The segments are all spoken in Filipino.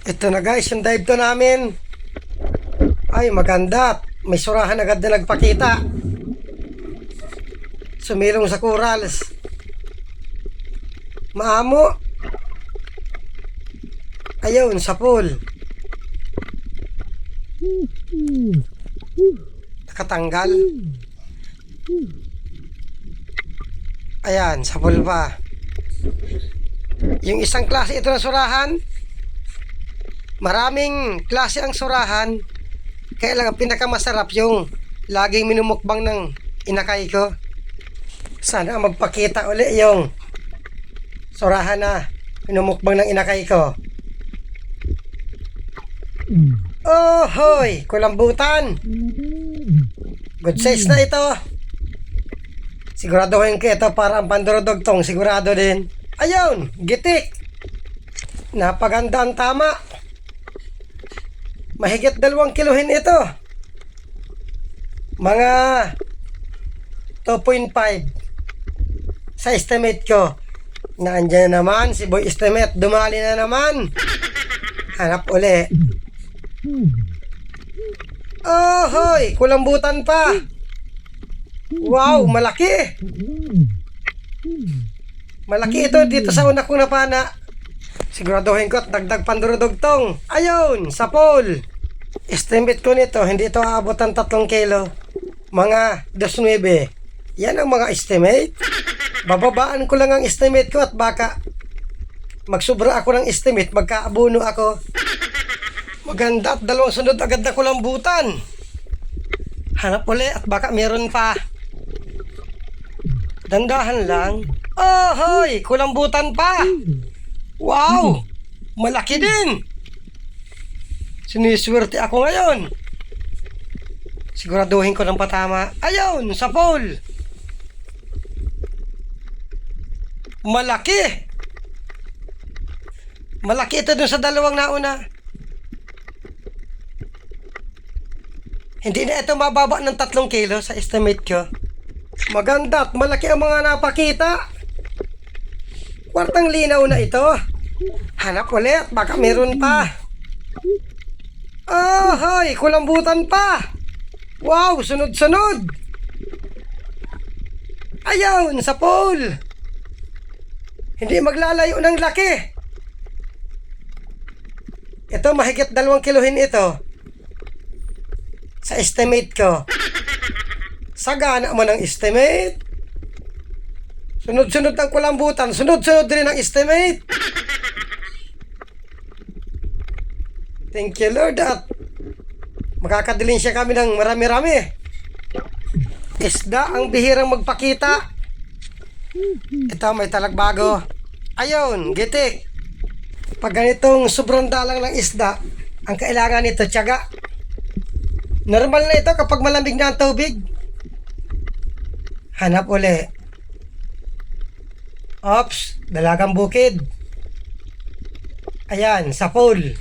Ito na guys, yung dive to namin. Ay, maganda. May surahan agad na nagpakita. Sumilong sa corals. Maamo. Ayun, sa pool. Nakatanggal. Ayan, sa pool pa. Yung isang klase ito na surahan. Maraming klase ang surahan. Kaya lang ang pinakamasarap yung laging minumukbang ng inakay ko. Sana magpakita uli yung surahan na minumukbang ng inakay ko. Oh, hoy! Kulambutan! Good size na ito. Siguraduhin ko ito para ang pandurudugtong. Sigurado din. Ayun! Gitik! Napaganda ang tama. Mahigit 2 kilohin ito. Mga 2.5 sa estimate ko. Naandyan na naman si Boy Estimate. Dumali na naman. Hanap uli. Oh, hoy! Kulambutan pa. Wow, malaki. Malaki ito dito sa una kong napana. Siguraduhin ko at dagdag pandurudugtong. Ayun, sa pool. Estimate ko nito, hindi ito aabot ng 3 kilo. Mga 2.9. Yan ang mga estimate. Bababaan ko lang ang estimate ko at baka magsubra ako ng estimate, magkaabuno ako. Maganda at 2 sunod agad na kulambutan. Hanap uli at baka meron pa. Dandahan lang. Oh, hoy! Kulambutan pa! Wow! Malaki din! Siniswerte ako ngayon. Siguraduhin ko ng patama. Ayun! Sa pool! Malaki! Malaki ito dun sa 2 nauna. Hindi na ito mababa ng 3 kilo sa estimate ko. Maganda at malaki ang mga napakita. Kwartang linaw na ito. Hanap ulit, baka meron pa. Oh, hoy, kulambutan pa. Wow, sunod-sunod. Ayun, sa pool. Hindi maglalayo ng laki. Ito, mahigit 2 kilohin ito. Sa estimate ko. Sagana mo ng estimate. Sunod-sunod ang kulambutan. Sunod-sunod din ang estimate. Thank you Lord at makakadilin siya kami ng marami-rami. Isda ang bihirang magpakita. Ito may talagbago. Ayun, gitik. Pag ganitong sobrang dalang ng isda, ang kailangan nito tiyaga. Normal na ito kapag malamig na ang tubig. Hanap uli. Ops, dalagang bukid. Ayan, sa pool.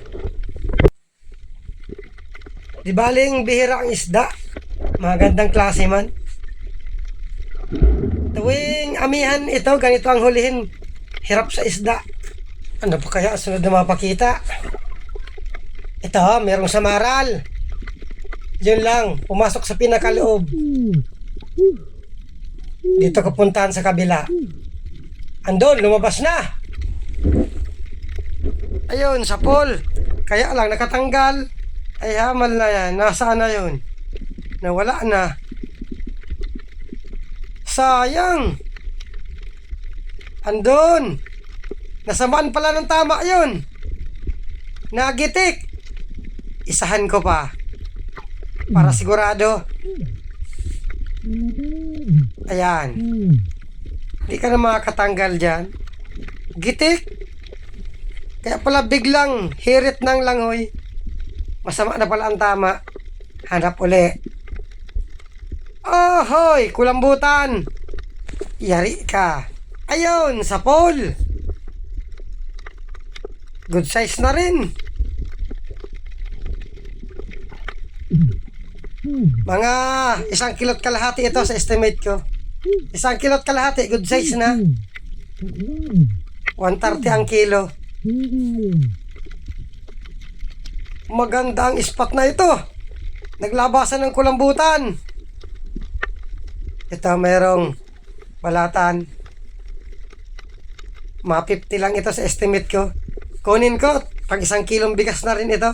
Di baling bihira ang isda. Magandang klase man. Tuwing amihan ito, ganito ang hulihin. Hirap sa isda. Ano pa kaya sunod na mapakita? Ito, merong samaral. Yun lang, pumasok sa pinakaloob. Dito kapuntahan sa kabila. Andon, lumabas na. Ayun, sa pool. Kaya lang nakatanggal. Ay hamal na yan. Nasaan na yun? Nawala na. Sayang. Andon. Nasamaan pala ng tama yun. Nagitik. Isahan ko pa. Para sigurado. Ayan. Hindi ka na makakatanggal dyan. Gitik. Kaya pala biglang hirit ng langoy. Masama na pala ang tama. Hanap uli. Oh, hoy! Kulambutan! Yari ka. Ayun, sa pool. Good size na rin. Mga 1 kilot kalahati ito sa estimate ko. 1 kilot kalahati, good size na. 130 ang kilo. Maganda ang spot na ito. Naglabasan ng kulambutan. Ito merong balatan. Mga 50 lang ito sa estimate ko. Kunin ko, pag 1 kilong bigas na rin ito.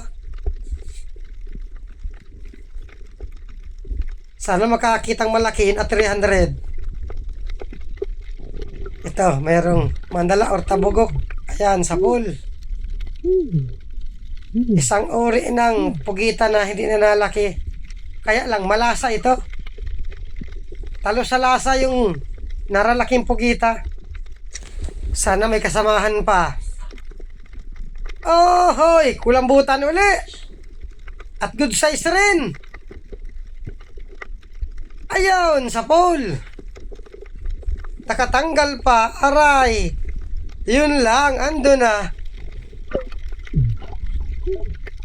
Sana makakitang malakihin at 300. Ito, merong mandala or tabugok. Ayan, sa pool. Isang uri ng pugita na hindi na nalaki. Kaya lang, malasa ito. Talo sa lasa yung naralaking pugita. Sana may kasamahan pa. Oh, hoy! Kulambutan uli! At good size rin! Ayun, sa pool! Nakatanggal pa, aray! Yun lang, ando na.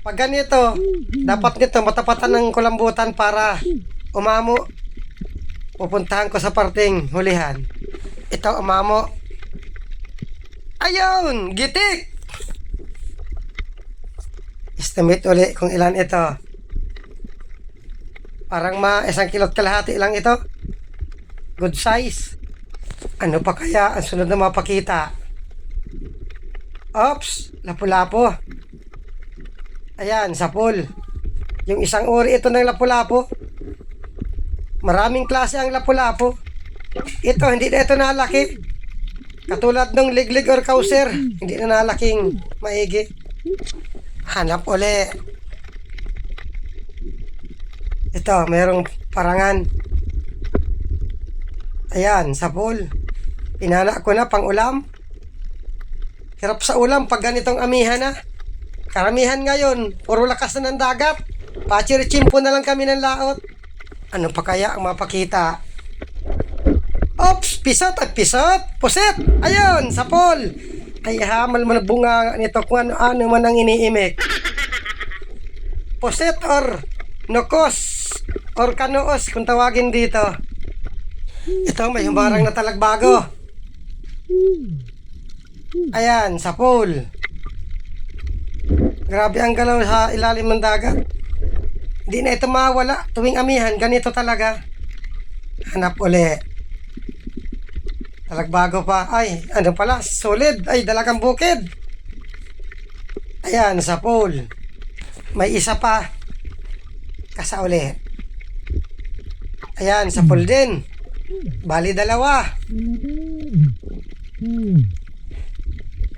Pag ganito, dapat nito matapatan ng kulambutan para umamo. Pupuntahan ko sa parting hulihan. Ito, umamo. Ayun! Gitik! Estimate uli kung ilan ito. Parang 1 kilot kalahati lang ito. Good size. Ano pa kaya ang sunod na mapakita? Ops! Lapu-lapo. Ayan, sa pool. Yung isang uri ito ng lapu-lapo. Maraming klase ang lapu-lapo. Ito, hindi na ito nalaki. Katulad ng liglig or kauser, hindi na nalaking maigi. Hanap uli. Ito, mayroong parangan. Ayan, sa pool. Pinana ko na pang ulam. Hirap sa ulam pag ganitong amihan na. Karamihan ngayon, puro lakas na ng dagat. Pachirichimpo na lang kami ng laot. Ano pa kaya ang mapakita? Ops! Pisot at pisot! Puset! Ayun! Sa pool! Ay hamal mo na bunga nito kung ano man ang iniimik. Puset or nokos or kanoos kung tawagin dito. Ito may humbarang na talagbago. Ayan, sa pool. Grabe ang galaw sa ilalim ng dagat. Hindi na ito mawala. Tuwing amihan, ganito talaga. Hanap uli. Talagbago pa. Ay, ano pala? Solid. Ay, dalagang bukid. Ayan, sa pool. May isa pa. Kasa uli. Ayan, sa pool din. Bali, dalawa.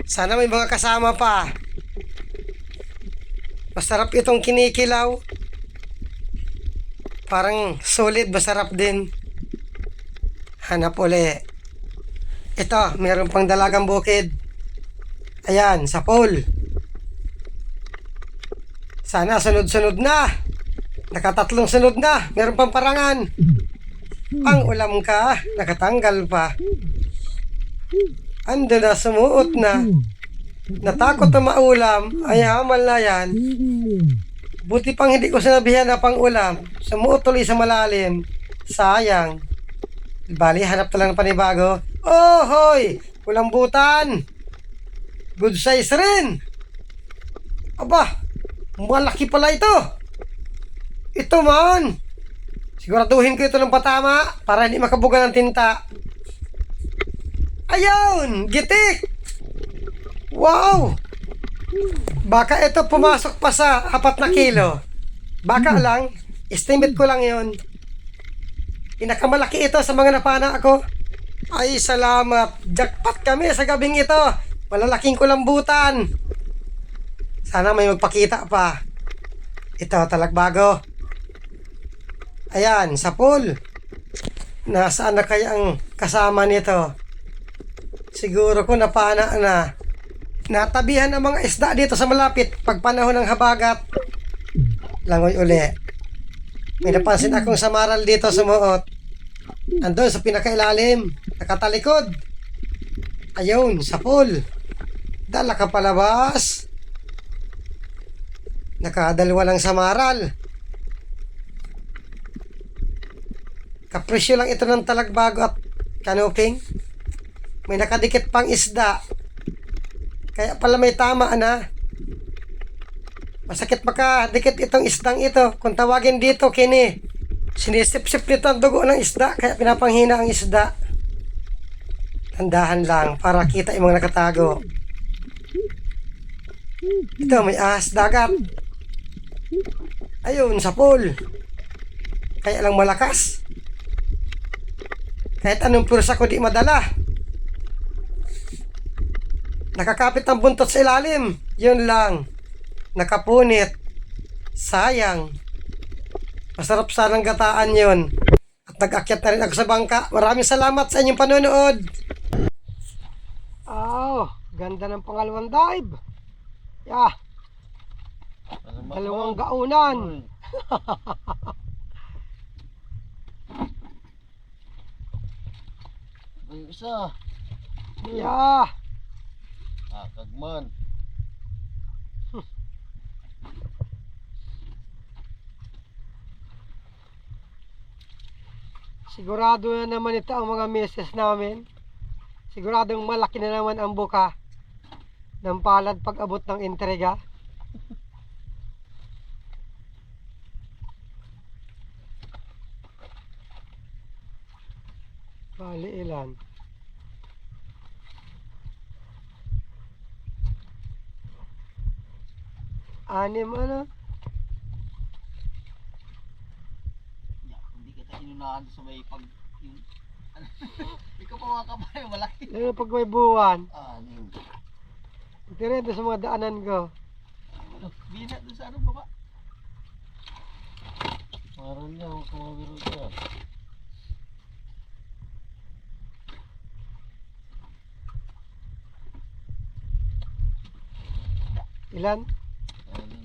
Sana may mga kasama pa. Masarap itong kinikilaw. Parang solid, masarap din. Hanap uli. Ito, meron pang dalagang bukid. Ayan, sa pool. Sana sunod-sunod na. Nakatatlong sunod na. Meron pang parangan. Pang ulam ka, nakatanggal pa. Ando na, sumuot na. Natakot na maulam. Ay, hamal na yan. Buti pang hindi ko sinabihan na pang ulam. Sumuot tuloy sa malalim. Sayang. Bali, hanap na lang ng panibago. Oh, hoy! Kulambutan! Good size rin! Aba! Malaki pala ito! Ito man! Siguraduhin ko ito ng patama para hindi makabuga ng tinta. Ayun! Gitik! Wow! Baka ito pumasok pa sa 4 na kilo. Baka lang, estimate ko lang yon. Pinakamalaki ito sa mga napana ako. Ay, salamat. Jackpot kami sa gabing ito. Malalaking kulambutan. Sana may magpakita pa. Ito, talagbago. Ayan, sa pool. Nasaan na kaya ang kasama nito? Siguro ko napana na. Natabihan ang mga isda dito sa malapit pag panahon ng habagat. Langoy uli. May napansin akong samaral dito sumuot. Andun sa pinakailalim. Nakatalikod. Ayun, sa pool. Dala ka palabas. Nakadalawa lang samaral. Kapresyo lang ito ng talagbago at kanuping. May nakadikit pang isda. Kaya pala may tama na. Masakit makadikit itong isdang ito. Kung tawagin dito, kini. Sinisip-sip nito ang dugo ng isda, kaya pinapanghina ang isda. Tandahan lang para kita yung mga nakatago. Ito, may ahas dagat. Ayun, sa pool. Kaya lang malakas. Kahit anong pursa ko di madala. Nakakapit ang buntot sa ilalim. Yun lang. Nakapunit. Sayang. Masarap sanang gataan yun. At nag-akyat na rin ako sa bangka. Maraming salamat sa inyong panonood. Oh, ganda ng pangalawang dive. Yeah. Dalawang gaunan. Ay, isa. Yeah. Kagman. Sigurado na naman ito ang mga meses namin. Siguradong malaki na naman ang buka ng palad pag abot ng entrega. Bali ilan? Anim ano? Hindi kita inunahan sa may pag... Hindi ko pa makakapay, malaki. Lalo pag may buwan. Anim. Ito sa mga daanan ko. Bina doon sa ano baba. Parang niya, huwag kumabiro siya. Ilan? Anim.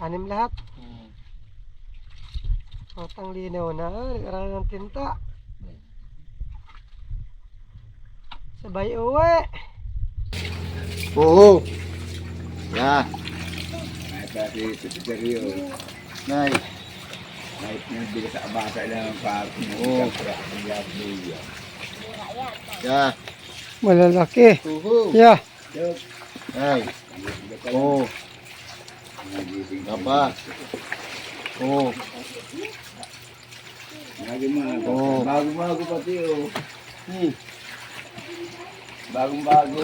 Anim lahat? Hmm. Matang linaw na. Nag-aral ng tinta. Sabay uwi. Oo. Yeah. Kasi seryo. Nay. Kahit nabili sa abasa lang ang parking. Oo. Yeah. Malalaki. Uhu. Yeah. Nay. Oo. Kapa. Oo. Oo. Bago-bago pati oh. Hmm. Bagong-bago.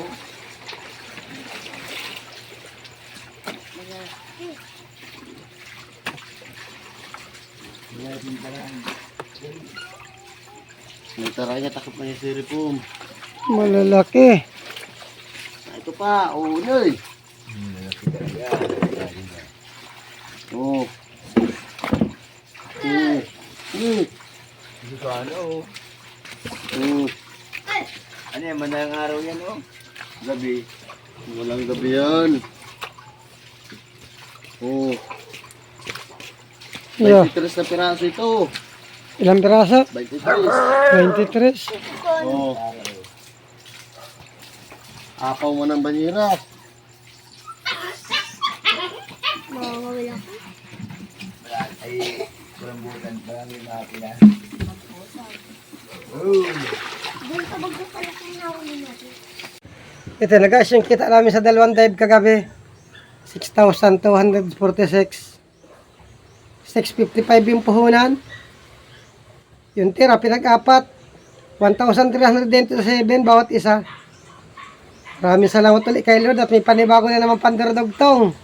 May taranya takot na yung siripum. Malalaki. Ito pa. Oo, Noy. Oo. Oo. Hindi ko ano oh. Oo. Ano yan, manang araw yan oh. Gabi. Walang gabi yan. Oo. Yeah. 23 na piraso ito. Ilang piraso? 23. 23. Oo. Apaw mo ng banyera. Ay, kulambutan pa lang yung makina. Ito na guys, yung kita namin sa dalawang dive kagabi. 6,246. 655 yung puhunan. Yung tira, pinag-apat. 1,327 bawat isa. Maraming salamat ulit kay Lord at may panibago na naman pandardugtong.